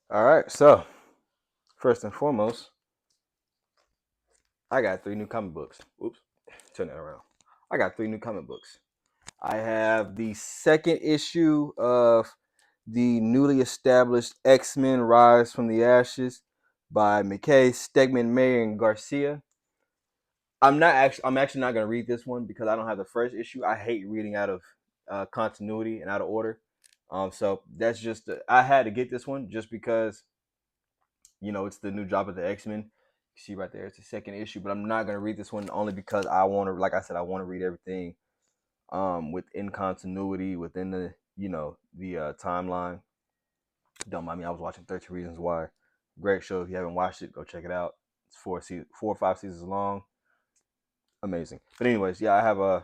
All right, so first and foremost, I got three new comic books. Oops, turn that around. I got three new comic books. I have the second issue of the newly established X-Men Rise from the Ashes by McKay, Stegman, Mayer, and Garcia. I'm actually not gonna read this one because I don't have the first issue. I hate reading out of continuity and out of order. So that's just I had to get this one just because it's the new job of the X-Men. You see right there, it's the second issue, but I'm not gonna read this one only because I want to, like I said, I want to read everything within continuity, within the timeline. Don't mind me, I was watching 13 Reasons Why. Great show. If you haven't watched it, go check it out. It's four or five seasons long. Amazing. But anyways, yeah,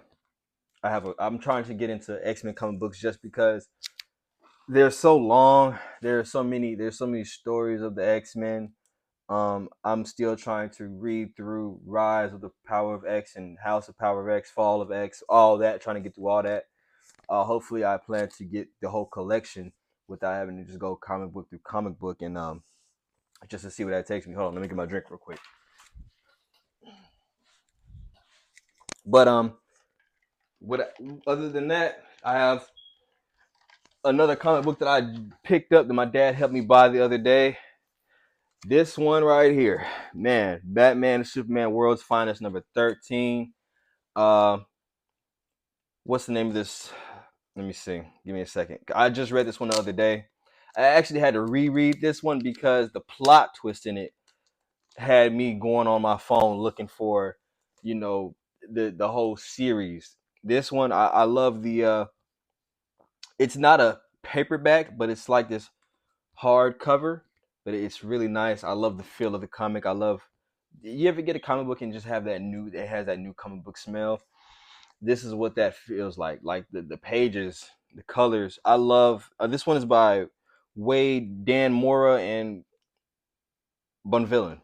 I'm trying to get into X-Men comic books just because they're so long. There's so many stories of the X-Men. I'm still trying to read through Rise of the Power of X and House of Power of X, Fall of X, all that, trying to get through all that. Hopefully, I plan to get the whole collection without having to just go comic book through comic book and just to see where that takes me. Hold on, let me get my drink real quick. But what other than that, I have another comic book that I picked up that my dad helped me buy the other day. This one right here, man, Batman and Superman World's Finest number 13. Uh, what's the name of this? Let me see. Give me a second. I just read this one the other day. I actually had to reread this one because the plot twist in it had me going on my phone looking for, you know, the whole series. This one, I love the. It's not a paperback, but it's like this hardcover, but it's really nice. I love the feel of the comic. I love. You ever get a comic book and just have that new? It has that new comic book smell. This is what that feels like. Like the pages, the colors. I love. This one is by Wade, Dan Mora, and Bonvillain.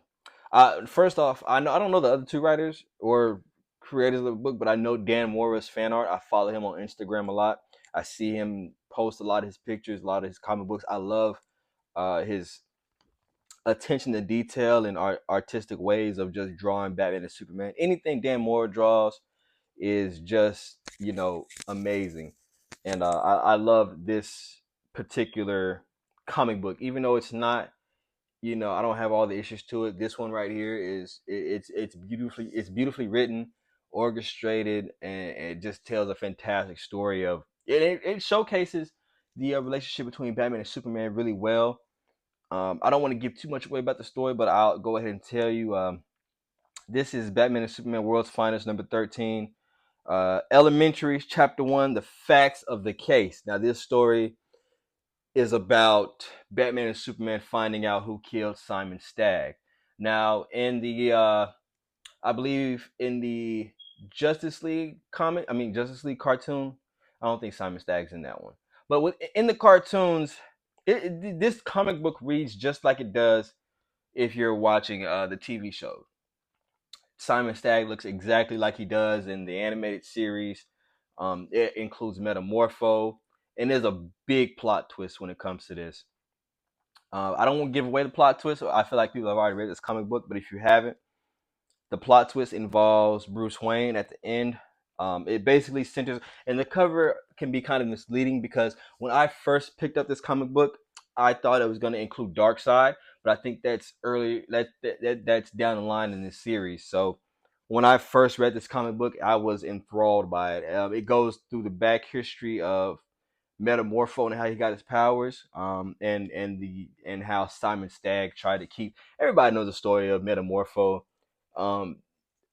First off, I don't know the other two writers or creators of the book, but I know Dan Mora's fan art. I follow him on Instagram a lot. I see him post a lot of his pictures, a lot of his comic books. I love his attention to detail and artistic ways of just drawing Batman and Superman. Anything Dan Mora draws is just amazing, and I love this particular comic book, even though it's not. I don't have all the issues to it. This one right here it's beautifully written, orchestrated, and it just tells a fantastic story of it showcases the relationship between Batman and Superman really well. I don't want to give too much away about the story, but I'll go ahead and tell you. This is Batman and Superman World's Finest number 13. Elementaries, Chapter 1, The Facts of the Case. Now, this story is about Batman and Superman finding out who killed Simon Stagg. Now, I believe in the Justice League cartoon, I don't think Simon Stagg's in that one. But in the cartoons, this comic book reads just like it does if you're watching the TV show. Simon Stagg looks exactly like he does in the animated series. It includes Metamorpho, and there's a big plot twist when it comes to this. I don't want to give away the plot twist. I feel like people have already read this comic book, but if you haven't, the plot twist involves Bruce Wayne at the end. It basically centers, and the cover can be kind of misleading because when I first picked up this comic book, I thought it was going to include Darkseid, but I think that's early. That's down the line in this series. So when I first read this comic book, I was enthralled by it. It goes through the back history of Metamorpho and how he got his powers, and how Simon Stagg tried to keep. Everybody knows the story of Metamorpho. Um,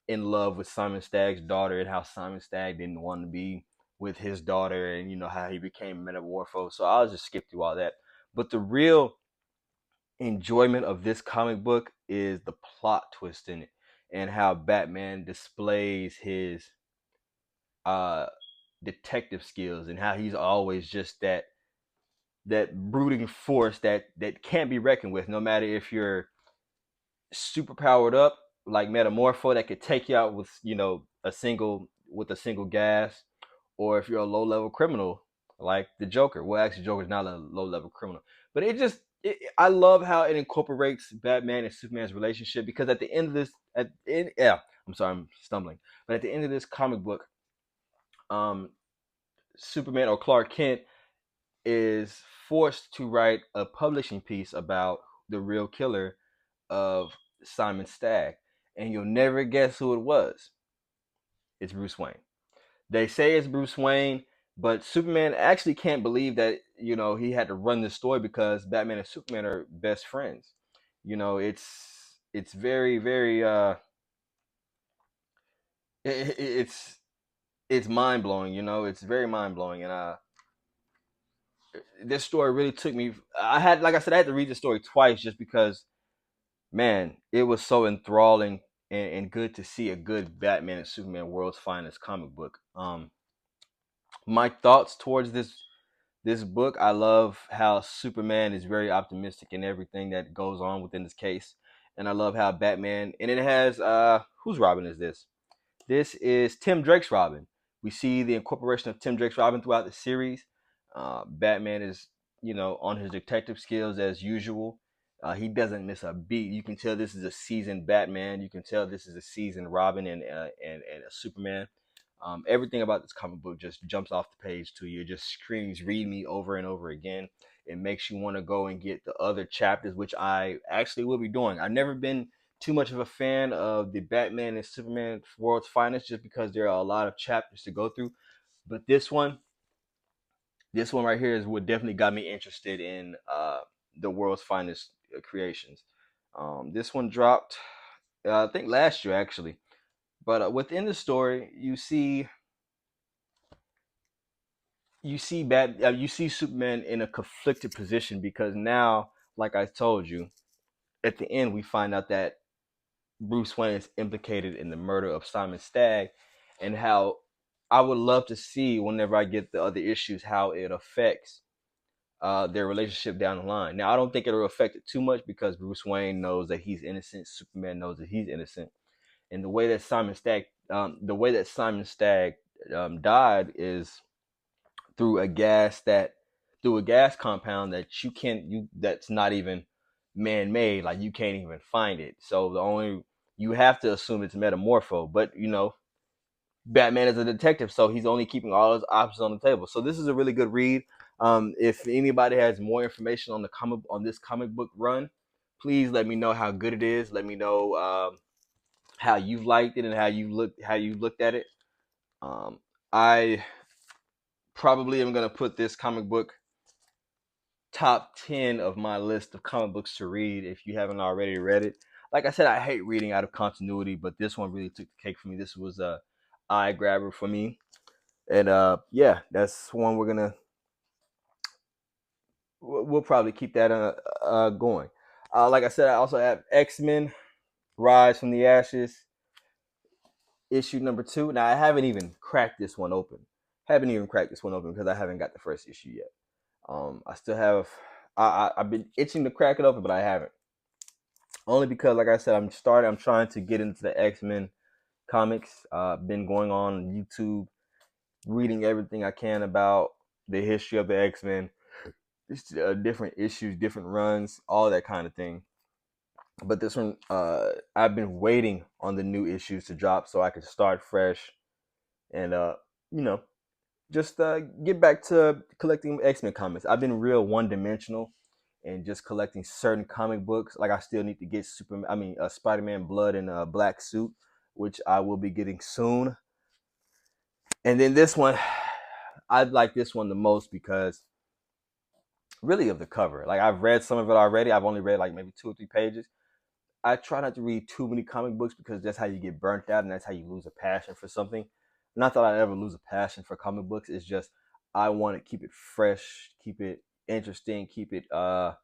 in love with Simon Stagg's daughter and how Simon Stagg didn't want to be with his daughter, and how he became Metamorpho. So I'll just skip through all that. But the real enjoyment of this comic book is the plot twist in it and how Batman displays his uh detective skills and how he's always just that brooding force that can't be reckoned with, no matter if you're super powered up like Metamorpho that could take you out with a single gas, or if you're a low level criminal like the Joker. Well, actually, Joker's not a low level criminal, but I love how it incorporates Batman and Superman's relationship because at the end of this, I'm sorry, I'm stumbling, but at the end of this comic book, um, Superman or Clark Kent is forced to write a publishing piece about the real killer of Simon Stagg, and you'll never guess who it was. It's Bruce Wayne. They say it's Bruce Wayne, but Superman actually can't believe that he had to run this story because Batman and Superman are best friends. It's very very it's mind blowing. It's very mind blowing, and this story really took me. I had, like I said, I had to read the story twice just because, man, it was so enthralling and good to see a good Batman and Superman world's finest comic book. My thoughts towards this book, I love how Superman is very optimistic in everything that goes on within this case, and I love how Batman, and it has whose Robin is this? This is Tim Drake's Robin. We see the incorporation of Tim Drake's Robin throughout the series. Batman is, on his detective skills as usual. He doesn't miss a beat. You can tell this is a seasoned Batman. You can tell this is a seasoned Robin and a Superman. Everything about this comic book just jumps off the page to you. It just screams "read me" over and over again. It makes you want to go and get the other chapters, which I actually will be doing. I've never been too much of a fan of the Batman and Superman World's Finest just because there are a lot of chapters to go through. But this one right here is what definitely got me interested in the World's Finest creations. This one dropped, I think, last year actually. But within the story, you see Superman in a conflicted position because now, like I told you, at the end we find out that Bruce Wayne is implicated in the murder of Simon Stagg, and how I would love to see whenever I get the other issues how it affects their relationship down the line. Now, I don't think it'll affect it too much because Bruce Wayne knows that he's innocent. Superman knows that he's innocent, and the way that Simon Stagg died is through a gas that through a gas compound that that's not even man-made. Like, you can't even find it, so the only you have to assume it's metamorpho. But Batman is a detective, so he's only keeping all his options on the table. So this is a really good read. If anybody has more information on this comic book run, please let me know how good it is. Let me know how you liked it and how you looked at it. I probably am gonna put this comic book top 10 of my list of comic books to read if you haven't already read it. Like I said, I hate reading out of continuity, but this one really took the cake for me. This was a eye grabber for me. And yeah, that's one we'll probably keep that going. Like I said, I also have X-Men Rise from the Ashes, issue number 2. Now, I haven't even cracked this one open. Because I haven't got the first issue yet. I still have. I've been itching to crack it open, but I haven't. Only because, like I said, I'm trying to get into the X-Men comics. Been going on YouTube, reading everything I can about the history of the X-Men, different issues, different runs, all that kind of thing. But this one, I've been waiting on the new issues to drop so I could start fresh and you know, just get back to collecting X-Men comics. I've been real one-dimensional and just collecting certain comic books. Like, I still need to get Spider-Man Blood and Black Suit, which I will be getting soon. And then this one, I like this one the most because really of the cover. Like, I've read some of it already. I've only read like maybe 2 or 3 pages. I try not to read too many comic books because that's how you get burnt out and that's how you lose a passion for something. Not that I ever lose a passion for comic books. It's just I want to keep it fresh, keep it interesting, keep it kind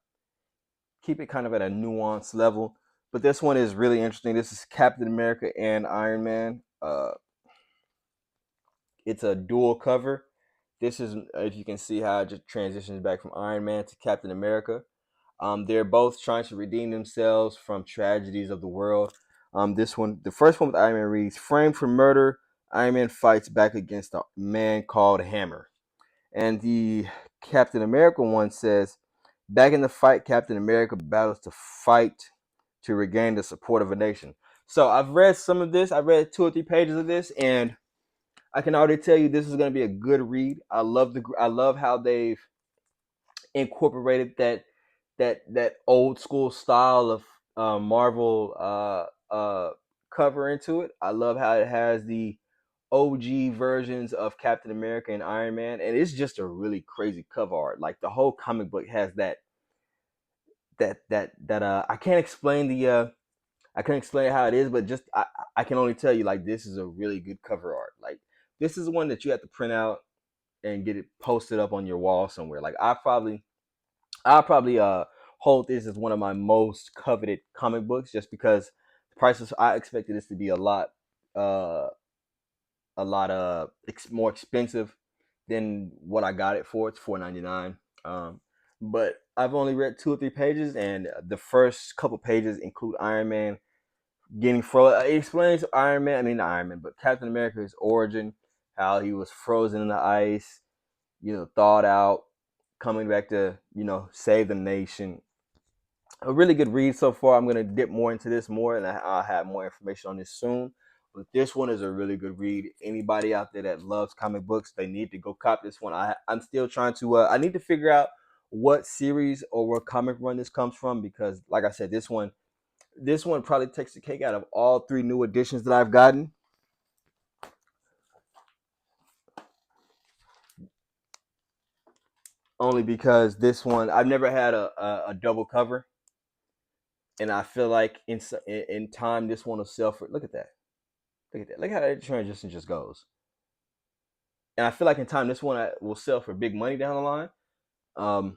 of at a nuanced level. But this one is really interesting. This is Captain America and Iron Man. It's a dual cover. This is, if you can see how it just transitions back from Iron Man to Captain America. They're both trying to redeem themselves from tragedies of the world. The first one with Iron Man reads, "Framed for murder, Iron Man fights back against a man called Hammer." And the Captain America one says, Back in the fight, Captain America battles to fight to regain the support of a nation. So I've read some of this. I read 2 or 3 pages of this, and I can already tell you this is going to be a good read. I love how they've incorporated that old school style of Marvel cover into it. I love how it has the OG versions of Captain America and Iron Man, and it's just a really crazy cover art. Like the whole comic book has that I can't explain I can't explain how it is, but just I can only tell you like this is a really good cover art. Like this is one that you have to print out and get it posted up on your wall somewhere. Like I'll probably hold this as one of my most coveted comic books just because the prices I expected this to be uh more expensive than what I got it for. It's $4.99. But I've only read 2 or 3 pages, and the first couple pages include Iron Man getting frozen. It explains Iron Man, I mean not Iron Man, but Captain America's origin, how he was frozen in the ice, thawed out, coming back to save the nation. A really good read so far. I'm gonna dip more into this more, and I'll have more information on this soon. But this one is a really good read. Anybody out there that loves comic books, they need to go cop this one. I'm still trying to. I need to figure out what series or what comic run this comes from because, like I said, this one probably takes the cake out of all 3 new editions that I've gotten. Only because this one I've never had a double cover, and I feel like in time this one will sell for. Look at that. Look at that. Look how that transition just goes. And I feel like in time this one will sell for big money down the line. Um,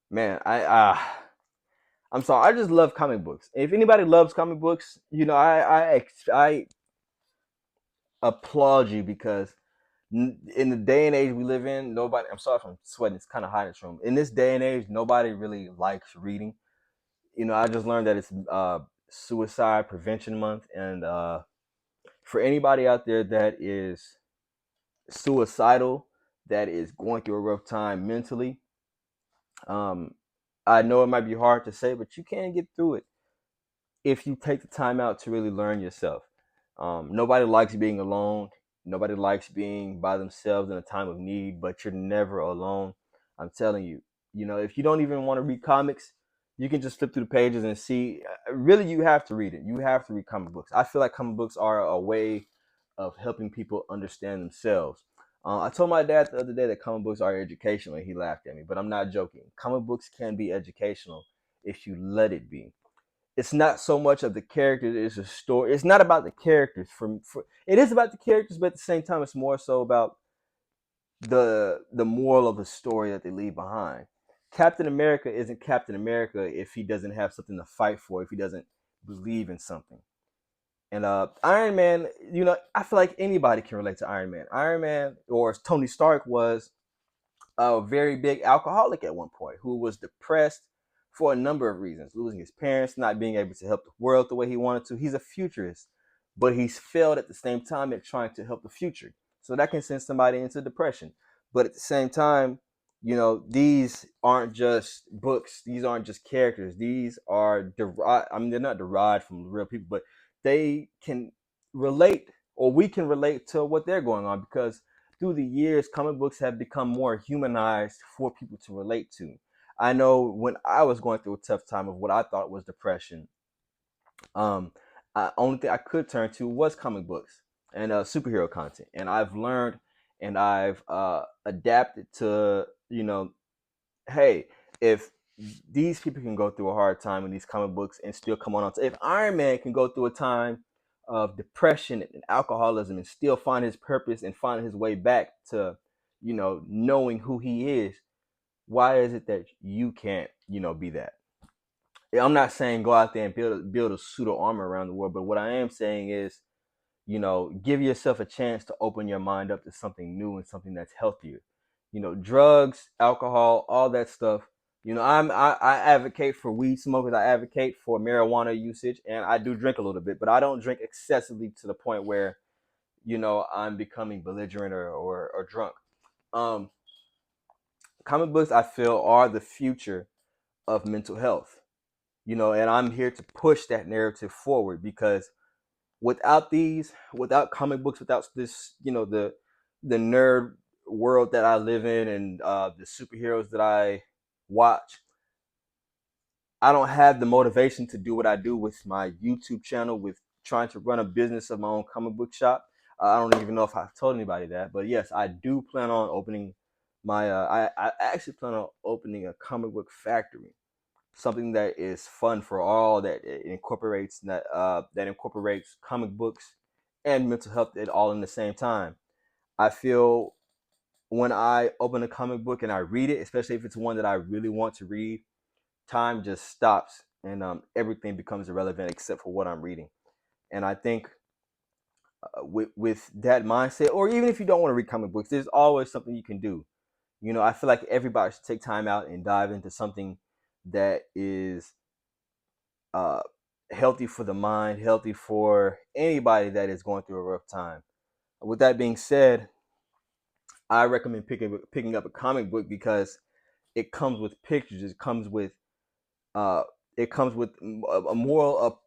man, I'm sorry. I just love comic books. If anybody loves comic books, I applaud you because in the day and age we live in, nobody. I'm sorry if I'm sweating. It's kind of hot in this room. In this day and age, nobody really likes reading. I just learned that it's Suicide Prevention Month, and for anybody out there that is suicidal, that is going through a rough time mentally, um, I know it might be hard to say, but you can get through it if you take the time out to really learn yourself. Nobody likes being alone. Nobody likes being by themselves in a time of need, but you're never alone. I'm telling you, if you don't even want to read comics, you can just flip through the pages and see. Really, you have to read it. You have to read comic books. I feel like comic books are a way of helping people understand themselves. I told my dad the other day that comic books are educational, and he laughed at me, but I'm not joking. Comic books can be educational if you let it be. It's not so much of the characters; it's a story. It's not about the characters. It is about the characters, but at the same time, it's more so about the moral of the story that they leave behind. Captain America isn't Captain America if he doesn't have something to fight for, if he doesn't believe in something. And Iron Man, I feel like anybody can relate to Iron Man. Iron Man, or Tony Stark, was a very big alcoholic at one point who was depressed for a number of reasons, losing his parents, not being able to help the world the way he wanted to. He's a futurist, but he's failed at the same time at trying to help the future. So that can send somebody into depression. But at the same time, these aren't just books. These aren't just characters. These are derived. I mean, they're not derived from real people, but they can relate, or we can relate to what they're going on because through the years, comic books have become more humanized for people to relate to. I know when I was going through a tough time of what I thought was depression, um, only thing I could turn to was comic books and superhero content, and I've learned and I've adapted to hey, if these people can go through a hard time in these comic books and still come on, if Iron Man can go through a time of depression and alcoholism and still find his purpose and find his way back to, knowing who he is, why is it that you can't, be that? I'm not saying go out there and build a pseudo armor around the world, but what I am saying is give yourself a chance to open your mind up to something new and something that's healthier. Drugs, alcohol, all that stuff. I advocate for weed smokers. I advocate for marijuana usage, and I do drink a little bit, but I don't drink excessively to the point where I'm becoming belligerent or drunk. Um, comic books, I feel, are the future of mental health. And I'm here to push that narrative forward because without these, without comic books, without this, the nerd world that I live in and the superheroes that I watch, I don't have the motivation to do what I do with my YouTube channel, with trying to run a business of my own comic book shop. I don't even know if I've told anybody that, but yes, I do plan on opening my. I actually plan on opening a comic book factory, something that is fun for all, that incorporates comic books and mental health it all in the same time. I feel when I open a comic book and I read it, especially if it's one that I really want to read, time just stops and everything becomes irrelevant except for what I'm reading. And I think with that mindset, or even if you don't want to read comic books, there's always something you can do. I feel like everybody should take time out and dive into something that is uh, healthy for the mind, healthy for anybody that is going through a rough time. With that being said, I recommend picking up a comic book because it comes with pictures. Uh, it comes with a moral,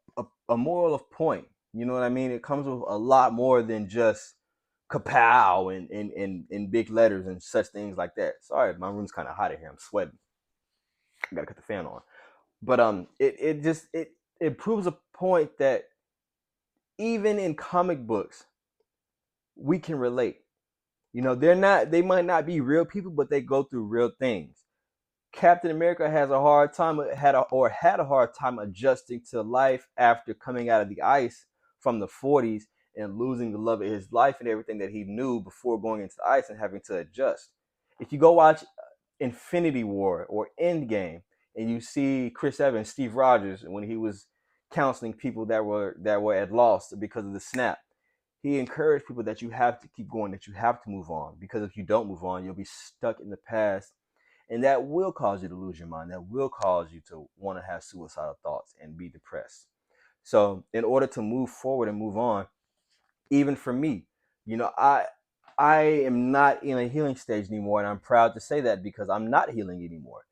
a moral of point. You know what I mean? It comes with a lot more than just kapow and big letters and such things like that. Sorry, my room's kind of hot in here. I'm sweating. I gotta cut the fan on. But it proves a point that even in comic books we can relate. They might not be real people, but they go through real things. Captain America had a hard time adjusting to life after coming out of the ice from the 40s and losing the love of his life and everything that he knew before going into the ice and having to adjust. If you go watch Infinity War or Endgame and you see Chris Evans, Steve Rogers, when he was counseling people that were at loss because of the snap, he encouraged people that you have to keep going, that you have to move on, because if you don't move on, you'll be stuck in the past, and that will cause you to lose your mind. That will cause you to want to have suicidal thoughts and be depressed. So, in order to move forward and move on, even for me, you know, I I am not in a healing stage anymore, and I'm proud to say that because I'm not healing anymore.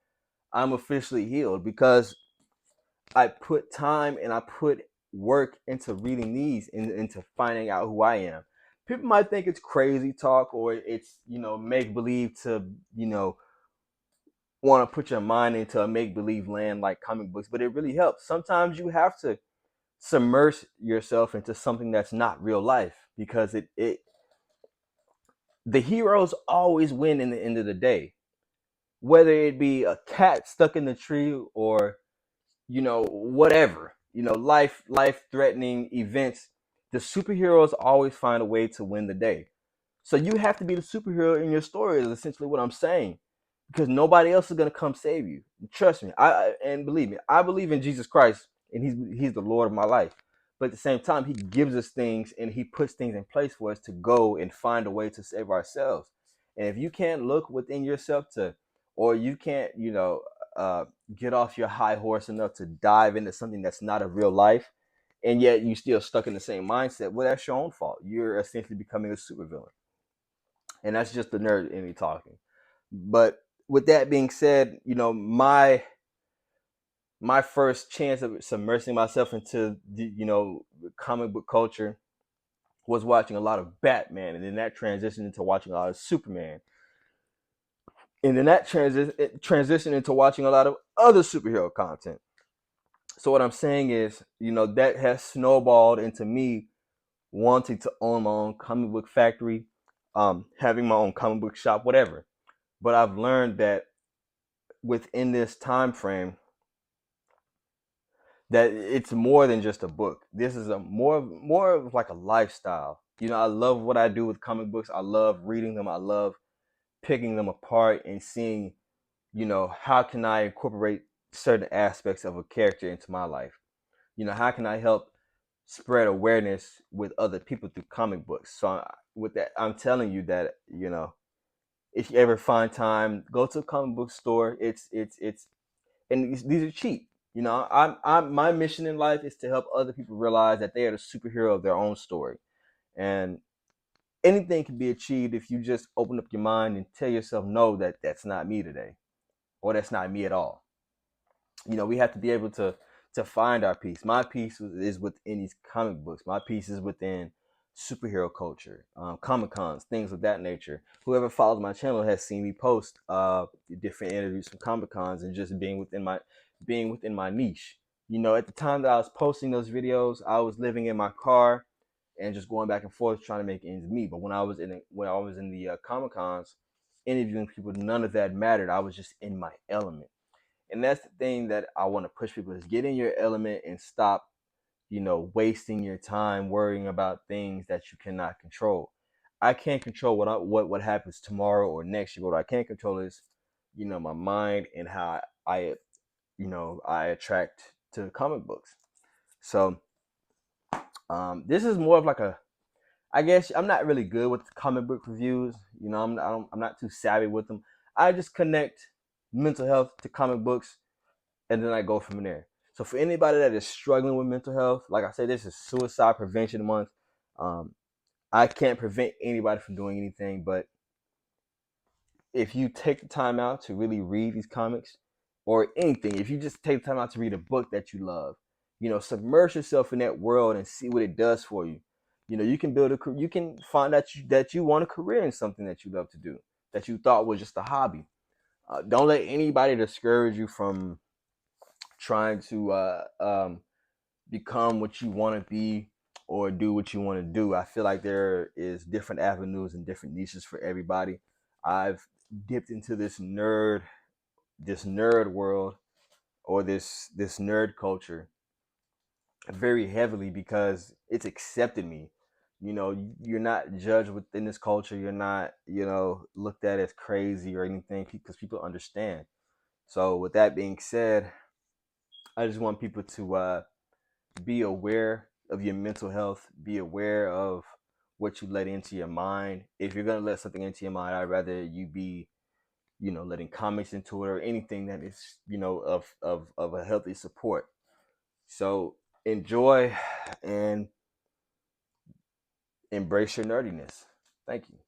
I'm officially healed because I put time and I put work into reading these and into finding out who I am. People might think it's crazy talk or it's, make believe to, want to put your mind into a make believe land like comic books, but it really helps. Sometimes you have to submerge yourself into something that's not real life because it the heroes always win in the end of the day. Whether it be a cat stuck in the tree or whatever, life threatening events, the superheroes always find a way to win the day. So you have to be the superhero in your story is essentially what I'm saying, because nobody else is going to come save you. Trust me. And believe me, I believe in Jesus Christ and he's the Lord of my life. But at the same time, he gives us things and he puts things in place for us to go and find a way to save ourselves. And if you can't look within yourself or you can't, uh, get off your high horse enough to dive into something that's not a real life, and yet you still stuck in the same mindset, well, that's your own fault. You're essentially becoming a supervillain, and that's just the nerd in me talking. But with that being said, my first chance of submersing myself into the comic book culture was watching a lot of Batman, and then that transitioned into watching a lot of Superman, and then that transitioned into watching a lot of other superhero content. So what I'm saying is, that has snowballed into me wanting to own my own comic book factory, having my own comic book shop, whatever. But I've learned that within this time frame, that it's more than just a book. This is a more of like a lifestyle. I love what I do with comic books. I love reading them. I love picking them apart and seeing, how can I incorporate certain aspects of a character into my life. How can I help spread awareness with other people through comic books. So with that, I'm telling you that if you ever find time, go to a comic book store. It's and these are cheap. I'm my mission in life is to help other people realize that they are the superhero of their own story, and anything can be achieved if you just open up your mind and tell yourself, no, that's not me today, or that's not me at all. We have to be able to find our peace. My peace is within these comic books. My peace is within superhero culture, comic cons, things of that nature. Whoever follows my channel has seen me post different interviews from comic cons and just being within my niche. At the time that I was posting those videos, I was living in my car and just going back and forth trying to make ends meet. But when I was in the comic cons interviewing people, none of that mattered. I was just in my element. And that's the thing that I want to push people is get in your element and stop, wasting your time worrying about things that you cannot control. I can't control what happens tomorrow or next year. What I can control is, my mind and how I attract to comic books. So this is more of like I guess I'm not really good with comic book reviews. I'm not too savvy with them. I just connect mental health to comic books, and then I go from there. So for anybody that is struggling with mental health, like I said, this is Suicide Prevention Month. Um, I can't prevent anybody from doing anything, but if you take the time out to really read these comics or anything, if you just take the time out to read a book that you love, submerge yourself in that world and see what it does for you. You can you can find out that you want a career in something that you love to do, that you thought was just a hobby. Don't let anybody discourage you from trying to become what you want to be or do what you want to do. I feel like there is different avenues and different niches for everybody. I've dipped into this nerd world, or this nerd culture very heavily because it's accepted me. You're not judged within this culture. You're not, looked at as crazy or anything because people understand. So with that being said, I just want people to be aware of your mental health. Be aware of what you let into your mind. If you're gonna let something into your mind, I'd rather you be, letting comics into it or anything that is, of a healthy support. So enjoy and embrace your nerdiness. Thank you.